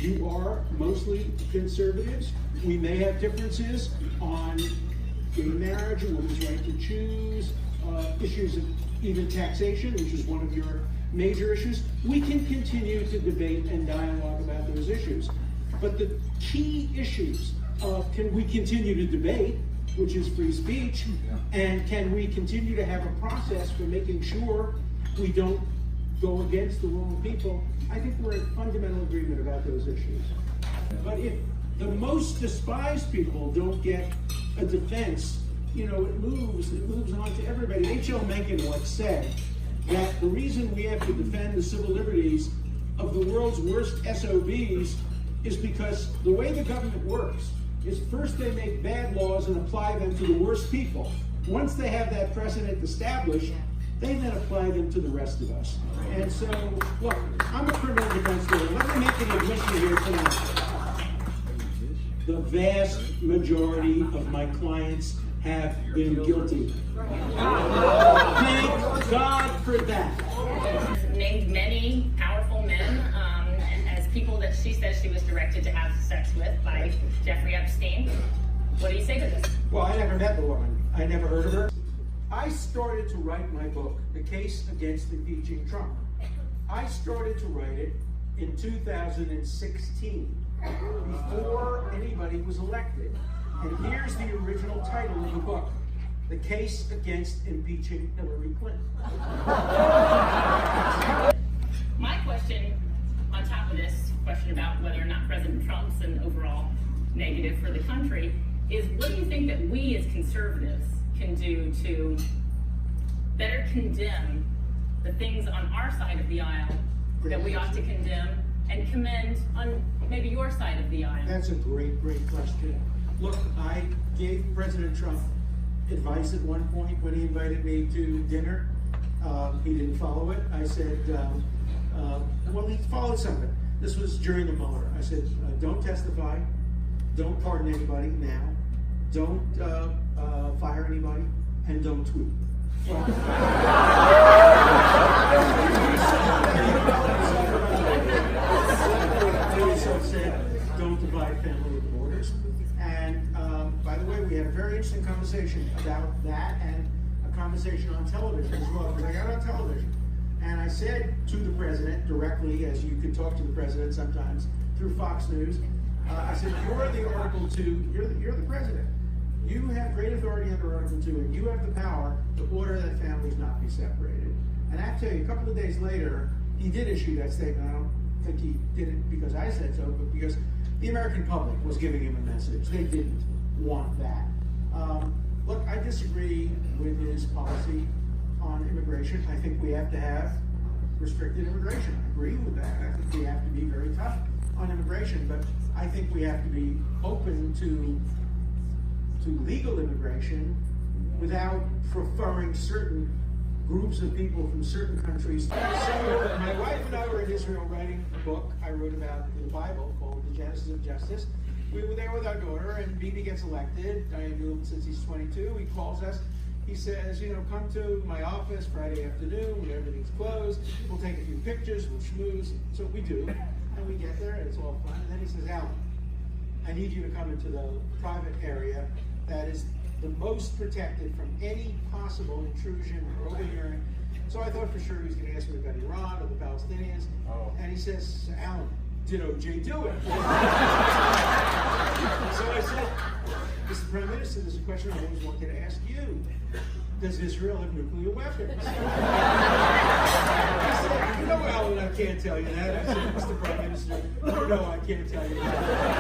You are mostly conservatives. We may have differences on gay marriage, a woman's right to choose, issues of even taxation, which is one of your major issues. We can continue to debate and dialogue about those issues. But the key issues of can we continue to debate, which is free speech, and can we continue to have a process for making sure we don't go against the wrong people, I think we're in fundamental agreement about those issues. But if the most despised people don't get a defense, it moves on to everybody. H.L. Mencken once said that the reason we have to defend the civil liberties of the world's worst SOBs is because the way the government works is first they make bad laws and apply them to the worst people. Once they have that precedent established, they then apply them to the rest of us. And so, look, I'm a criminal defense lawyer. Let me make an admission here tonight. The vast majority of my clients have been guilty. Thank God for that. Named many powerful men as people that she says she was directed to have sex with by Jeffrey Epstein. What do you say to this? Well, I never met the woman. I never heard of her. I started to write my book, The Case Against Impeaching Trump. I started to write it in 2016, before anybody was elected. And here's the original title of the book, The Case Against Impeaching Hillary Clinton. My question, on top of this question about whether or not President Trump's an overall negative for the country, is what do you think that we as conservatives can do to better condemn the things on our side of the aisle that we ought to condemn and commend on maybe your side of the aisle? That's a great question. Look, I gave President Trump advice at one point when he invited me to dinner. He didn't follow it. I said, well, he followed something. This was during the Mueller. I said, don't testify. Don't pardon anybody now. Don't fire anybody. And don't tweet. Don't divide family at the borders. And by the way, we had a very interesting conversation about that and a conversation on television as well, because I got on television. And I said to the president directly, as you can talk to the president sometimes through Fox News, I said, you're the Article 2, you're the president. You have great authority under Article 2, and you have the power to order that families not be separated. And I have to tell you, a couple of days later, he did issue that statement. I don't think he did it because I said so, but because the American public was giving him a message. They didn't want that. Look, I disagree with his policy on immigration. I think we have to have restricted immigration. I agree with that. I think we have to be very tough on immigration, but I think we have to be open to legal immigration without preferring certain groups of people from certain countries. So my wife and I were in Israel writing a book I wrote about in the Bible called The Genesis of Justice. We were there with our daughter, and Bibi gets elected. I knew him since he's 22. He calls us. He says, come to my office Friday afternoon when everything's closed. We'll take a few pictures, we'll schmooze. So we do. And we get there, and it's all fun. And then he says, Alan, I need you to come into the private area that is the most protected from any possible intrusion or overhearing. So I thought for sure he was going to ask me about Iran or the Palestinians. And he says, Alan, did OJ do it? So I said, Mr. Prime Minister, there's a question I always wanted to ask you. Does Israel have nuclear weapons? He said, Alan, I can't tell you that. I said, Mr. Prime Minister, no, I can't tell you that.